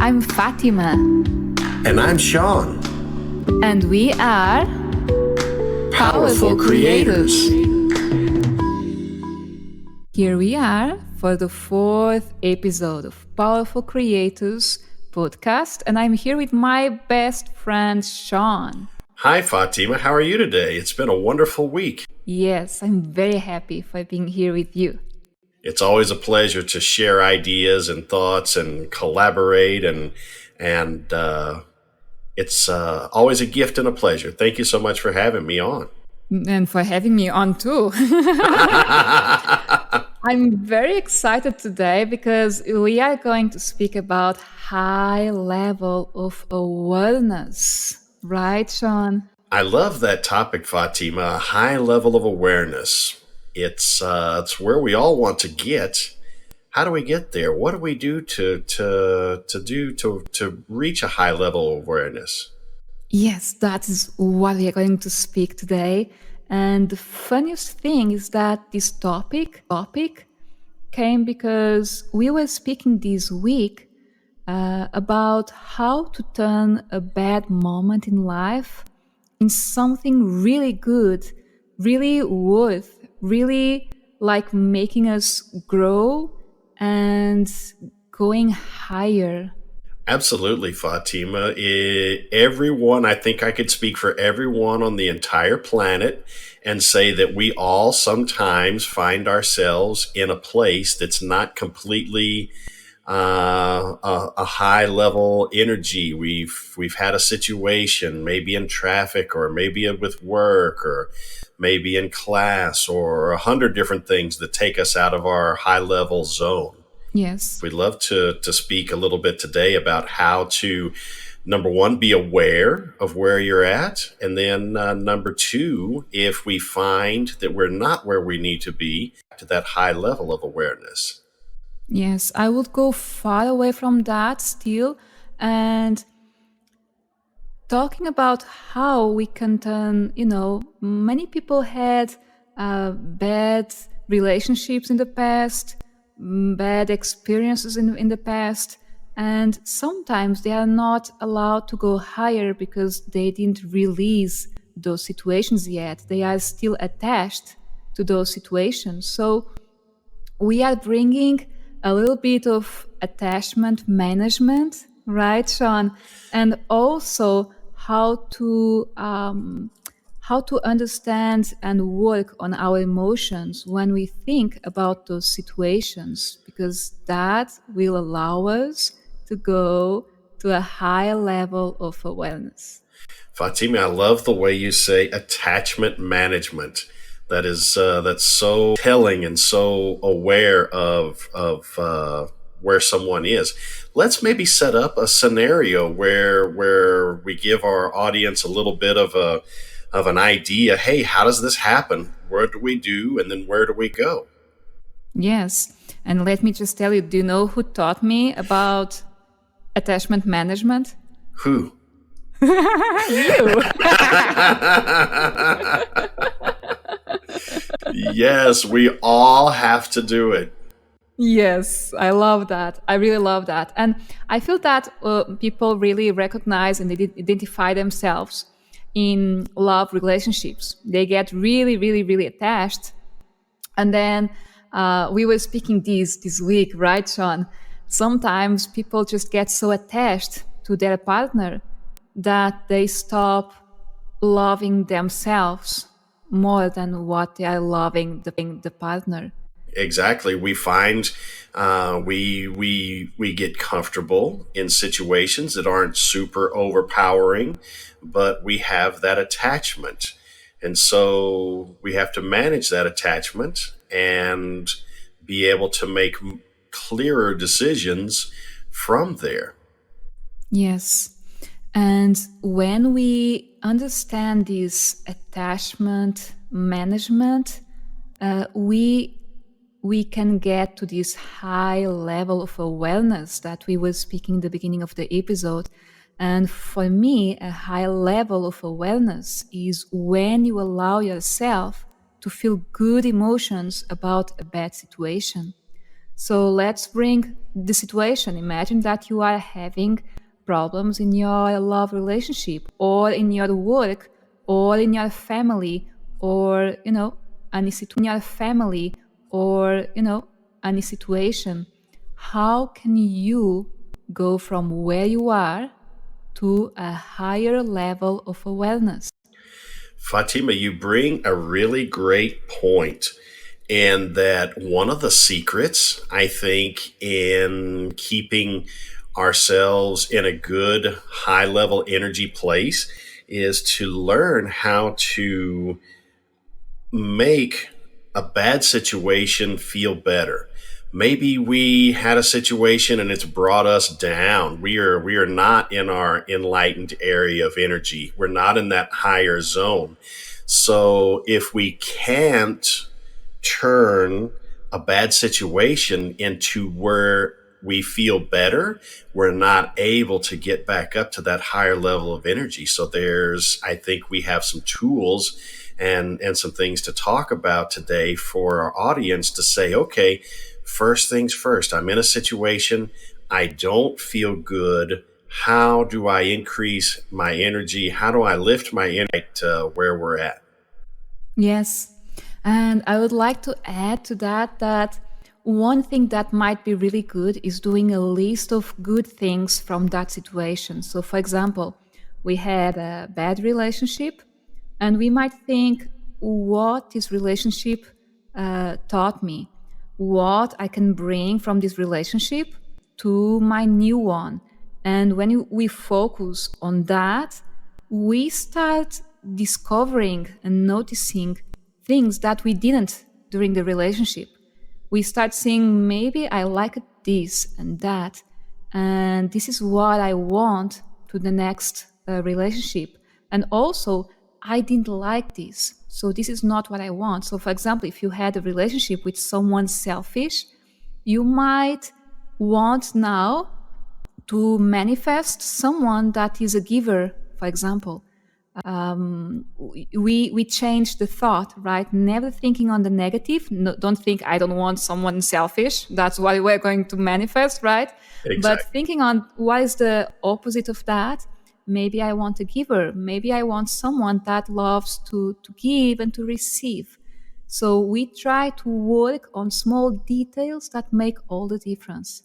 I'm Fatima. And I'm Sean. And we are Powerful Creators. Here we are for the 4th episode of Powerful Creators podcast, and I'm here with my best friend Sean. Hi Fatima, how are you today? It's been a wonderful week. Yes, I'm very happy for being here with you. It's always a pleasure to share ideas and thoughts and collaborate, and it's always a gift and a pleasure. Thank you so much for having me on. And for having me on too. I'm very excited today because we are going to speak about high level of awareness. Right, Sean? I love that topic, Fatima, a high level of awareness. It's where we all want to get. How do we get there? What do we do to reach a high level of awareness? Yes, that is what we are going to speak today. And the funniest thing is that this topic came because we were speaking this week about how to turn a bad moment in life in something really good, really worth, really like making us grow and going higher. Absolutely, Fatima. Everyone, I think I could speak for everyone on the entire planet and say that we all sometimes find ourselves in a place that's not completely a high level energy. We've had a situation, maybe in traffic, or maybe with work, or maybe in class, or 100 different things that take us out of our high level zone. Yes. We'd love to speak a little bit today about how to, number one, be aware of where you're at. And then number two, if we find that we're not where we need to be, to that high level of awareness. Yes, I would go far away from that still. And talking about how we can turn, many people had bad relationships in the past, bad experiences in the past, and sometimes they are not allowed to go higher because they didn't release those situations yet. They are still attached to those situations. So we are bringing a little bit of attachment management, right, Sean? And also how to understand and work on our emotions when we think about those situations, because that will allow us to go to a higher level of awareness. Fatima, I love the way you say attachment management. That's so telling and so aware of where someone is. Let's maybe set up a scenario where we give our audience a little bit of an idea. Hey, how does this happen? What do we do? And then where do we go? Yes. And let me just tell you, do you know who taught me about attachment management? Who? You. Yes, we all have to do it. Yes, I love that. I really love that. And I feel that people really recognize and identify themselves in love relationships. They get really, really, really attached. And then we were speaking this week, right, Sean? Sometimes people just get so attached to their partner that they stop loving themselves more than what they are loving the partner. Exactly. We find we get comfortable in situations that aren't super overpowering, but we have that attachment. And so we have to manage that attachment and be able to make clearer decisions from there. Yes. And when we understand this attachment management, we can get to this high level of awareness that we were speaking in the beginning of the episode. And for me, a high level of awareness is when you allow yourself to feel good emotions about a bad situation. So let's bring the situation. Imagine that you are having problems in your love relationship or in your work or in your family or, any situation. How can you go from where you are to a higher level of awareness? Fatima, you bring a really great point. And that one of the secrets, I think, in keeping ourselves in a good high level energy place is to learn how to make a bad situation feel better. Maybe we had a situation and it's brought us down. We are not in our enlightened area of energy. We're not in that higher zone. So if we can't turn a bad situation into where we feel better, we're not able to get back up to that higher level of energy. So I think we have some tools and some things to talk about today for our audience to say, okay, first things first, I'm in a situation, I don't feel good. How do I increase my energy? How do I lift my energy to where we're at? Yes. And I would like to add to that one thing that might be really good is doing a list of good things from that situation. So, for example, we had a bad relationship, and we might think what this relationship taught me, what I can bring from this relationship to my new one. And when we focus on that, we start discovering and noticing things that we didn't during the relationship. We start seeing maybe I like this and that, and this is what I want to the next relationship. And also, I didn't like this, so this is not what I want. So, for example, if you had a relationship with someone selfish, you might want now to manifest someone that is a giver, for example. We change the thought, right? Never thinking on the negative. No, don't think I don't want someone selfish. That's what we're going to manifest, right? But Exactly. thinking on what is the opposite of that. Maybe I want a giver. Maybe I want someone that loves to give and to receive. So we try to work on small details that make all the difference.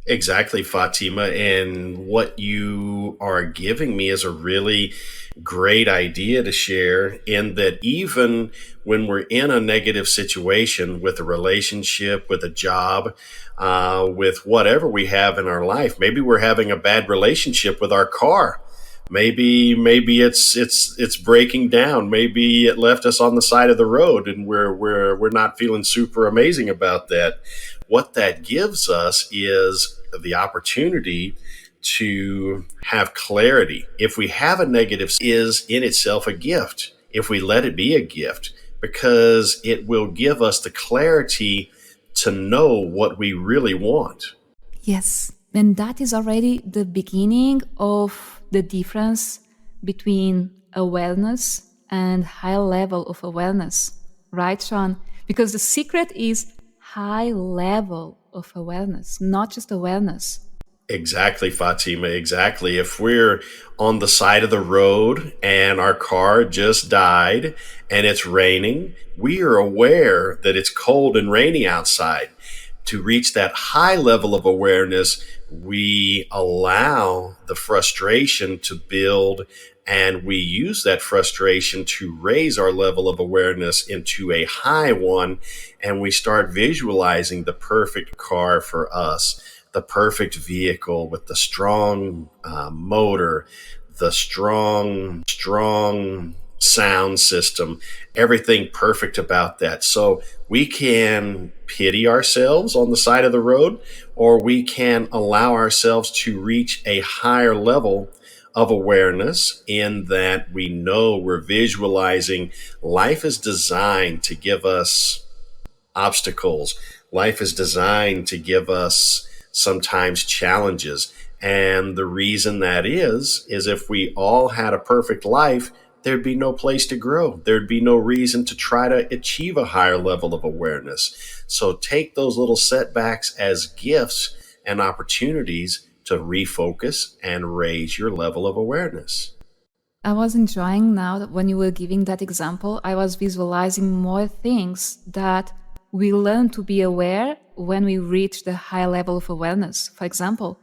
Exactly, Fatima. And what you are giving me is a really great idea to share, in that even when we're in a negative situation with a relationship, with a job, with whatever we have in our life, maybe we're having a bad relationship with our car. Maybe it's breaking down. Maybe it left us on the side of the road, and we're not feeling super amazing about that. What that gives us is the opportunity to have clarity. If we have a negative, is in itself a gift. If we let it be a gift, because it will give us the clarity to know what we really want. Yes, and that is already the beginning of the difference between awareness and high level of awareness, right, Sean? Because the secret is high level of awareness, not just awareness. Exactly, Fatima. Exactly. If we're on the side of the road and our car just died and it's raining, we are aware that it's cold and rainy outside. To reach that high level of awareness, we allow the frustration to build, and we use that frustration to raise our level of awareness into a high one. And we start visualizing the perfect car for us, the perfect vehicle with the strong motor, the strong sound system, everything perfect about that. So we can pity ourselves on the side of the road, or we can allow ourselves to reach a higher level of awareness, in that we know we're visualizing life is designed to give us obstacles. Life is designed to give us sometimes challenges. And the reason that is if we all had a perfect life, there'd be no place to grow. There'd be no reason to try to achieve a higher level of awareness. So take those little setbacks as gifts and opportunities to refocus and raise your level of awareness. I was enjoying now that when you were giving that example, I was visualizing more things that we learn to be aware when we reach the high level of awareness. For example,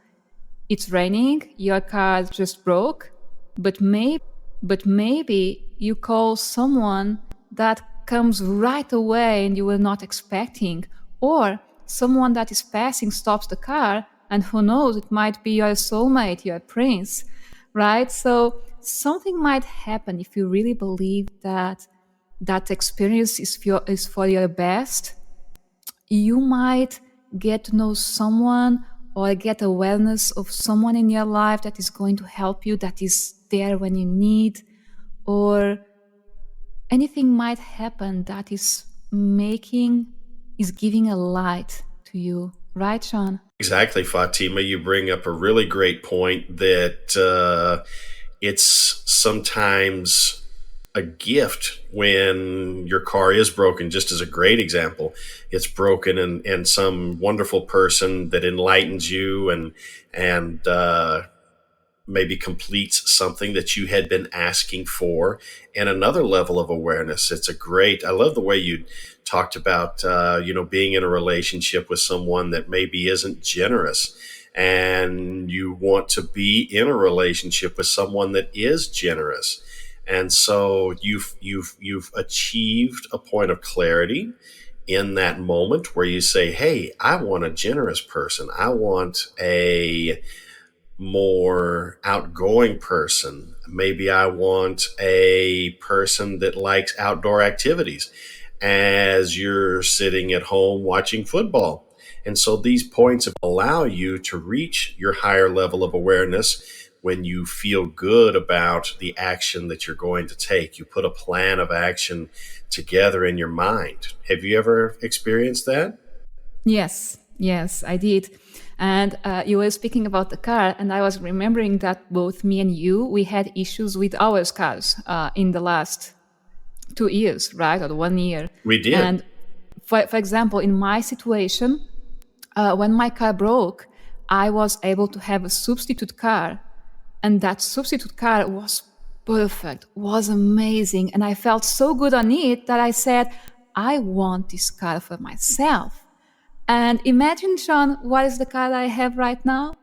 it's raining, your car just broke, but maybe you call someone that comes right away and you were not expecting, or someone that is passing stops the car, and who knows, it might be your soulmate, your prince, right? So something might happen if you really believe that that experience is for your best. You might get to know someone or get awareness of someone in your life that is going to help you, that is there when you need, or anything might happen that is giving a light to you, right, Sean? Exactly, Fatima. You bring up a really great point that it's sometimes a gift when your car is broken. Just as a great example, it's broken, and some wonderful person that enlightens you and maybe completes something that you had been asking for, and another level of awareness. I love the way you talked about being in a relationship with someone that maybe isn't generous, and you want to be in a relationship with someone that is generous. And so you've achieved a point of clarity in that moment where you say, hey, I want a generous person. I want a more outgoing person. Maybe I want a person that likes outdoor activities as you're sitting at home watching football. And so these points allow you to reach your higher level of awareness when you feel good about the action that you're going to take. You put a plan of action together in your mind. Have you ever experienced that? Yes, I did. And you were speaking about the car, and I was remembering that both me and you, we had issues with our cars in the last 2 years, right, or 1 year. We did. And for example, in my situation, when my car broke, I was able to have a substitute car, and that substitute car was perfect, was amazing, and I felt so good on it that I said, I want this car for myself. And imagine, Sean, what is the car I have right now?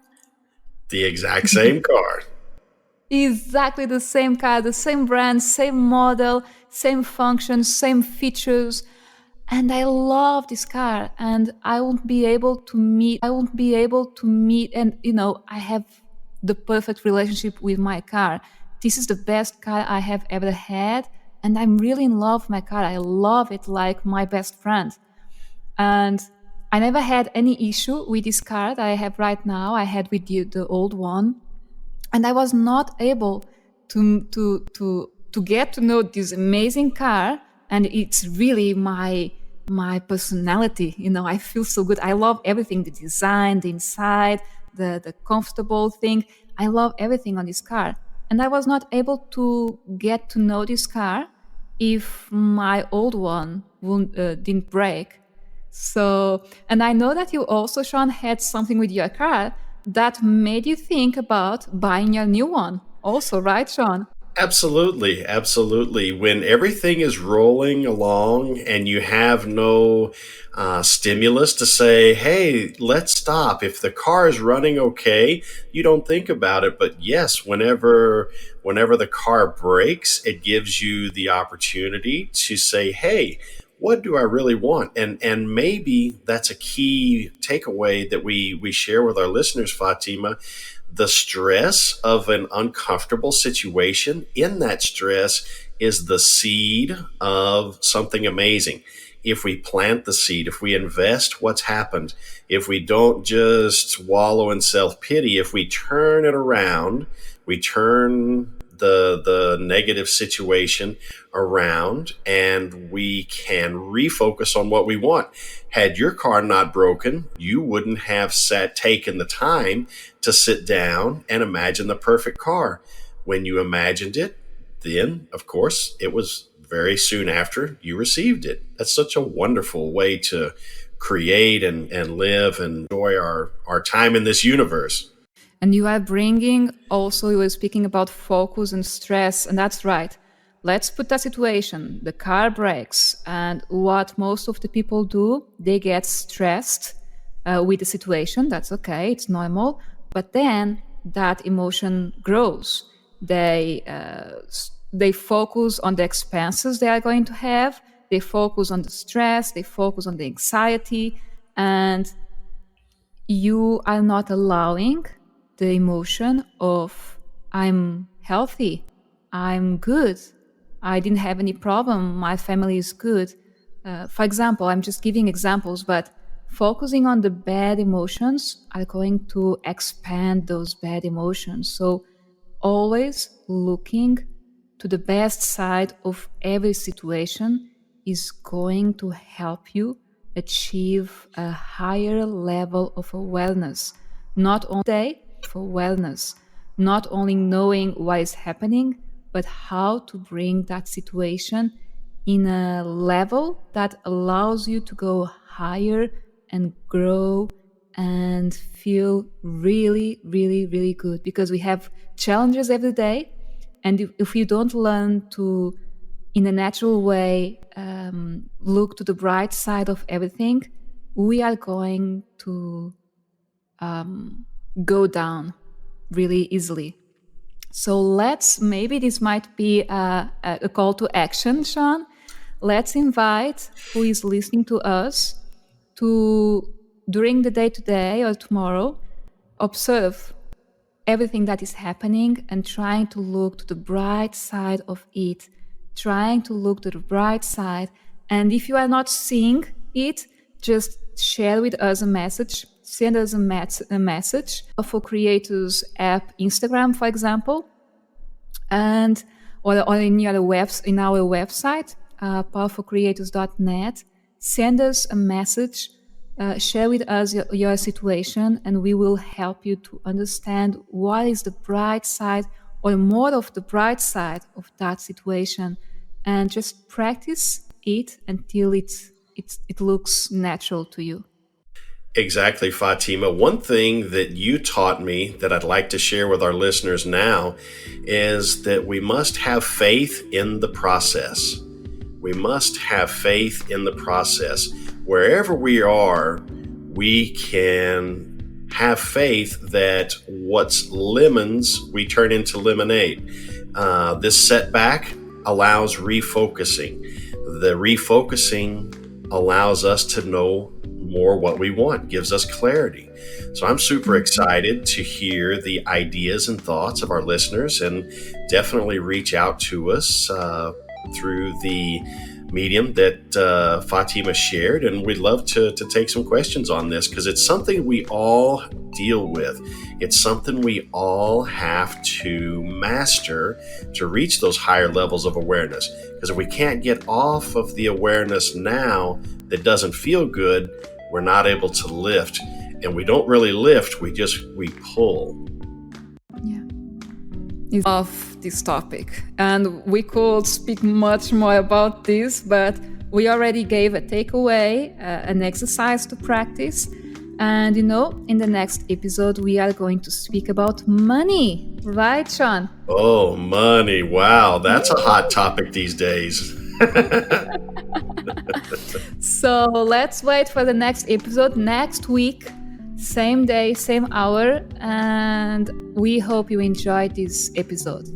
The exact same car. Exactly the same car, the same brand, same model, same functions, same features. And I love this car, and I won't be able to meet, and I have the perfect relationship with my car. This is the best car I have ever had, and I'm really in love with my car. I love it like my best friend. And I never had any issue with this car that I have right now. I had with the old one, and I was not able to get to know this amazing car, and it's really my personality. I feel so good. I love everything, the design, the inside, the comfortable thing. I love everything on this car, and I was not able to get to know this car if my old one didn't break. So, and I know that you also, Sean, had something with your car that made you think about buying your new one. Also, right, Sean? Absolutely, absolutely. When everything is rolling along and you have no stimulus to say, hey, let's stop. If the car is running okay, you don't think about it. But yes, whenever the car breaks, it gives you the opportunity to say, hey, what do I really want? And maybe that's a key takeaway that we share with our listeners, Fatima. The stress of an uncomfortable situation, in that stress is the seed of something amazing. If we plant the seed, if we invest what's happened, if we don't just wallow in self-pity, if we turn it around, we turn the negative situation around, and we can refocus on what we want. Had your car not broken, you wouldn't have taken the time to sit down and imagine the perfect car. When you imagined it, then, of course, it was very soon after you received it. That's such a wonderful way to create and live and enjoy our time in this universe. And you are bringing also, you were speaking about focus and stress, and that's right. Let's put that situation. The car breaks, and what most of the people do, they get stressed with the situation. That's okay, it's normal. But then that emotion grows. They focus on the expenses they are going to have. They focus on the stress. They focus on the anxiety, and you are not allowing the emotion of I'm healthy, I'm good, I didn't have any problem, my family is good. For example, I'm just giving examples, but focusing on the bad emotions are going to expand those bad emotions. So always looking to the best side of every situation is going to help you achieve a higher level of awareness, not only knowing what is happening, but how to bring that situation in a level that allows you to go higher and grow and feel really, really, really good. Because we have challenges every day, and if you don't learn to, in a natural way, look to the bright side of everything, we are going to go down really easily. So maybe this might be a call to action, Sean. Let's invite who is listening to us to, during the day today or tomorrow, observe everything that is happening and trying to look to the bright side of it, trying to look to the bright side. And if you are not seeing it, just share with us a message, send us a message for Creators app Instagram, for example, and or in our website, powerfulcreators.net. Send us a message, share with us your situation, and we will help you to understand what is the bright side or more of the bright side of that situation, and just practice it until it looks natural to you. Exactly, Fatima. One thing that you taught me that I'd like to share with our listeners now is that we must have faith in the process. We must have faith in the process. Wherever we are, we can have faith that what's lemons, we turn into lemonade. This setback allows refocusing. The refocusing allows us to know more what we want, gives us clarity. So I'm super excited to hear the ideas and thoughts of our listeners, and definitely reach out to us through the medium that Fatima shared. And we'd love to take some questions on this, because it's something we all deal with. It's something we all have to master to reach those higher levels of awareness. Because if we can't get off of the awareness now that doesn't feel good, we're not able to lift. And we don't really lift, we pull. Yeah. Of this topic. And we could speak much more about this, but we already gave a takeaway, an exercise to practice. And in the next episode, we are going to speak about money. Right, Sean? Oh, money. Wow. That's a hot topic these days. So let's wait for the next episode next week, same day, same hour, and we hope you enjoyed this episode.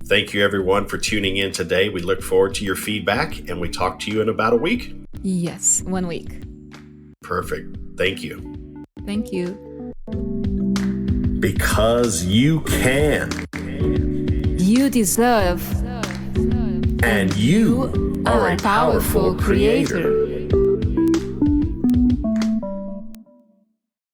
Thank you, everyone, for tuning in today. We look forward to your feedback, and we talk to you in about a week. Yes, 1 week. Perfect. Thank you. Thank you. Because you can. You deserve. And you are a powerful creator.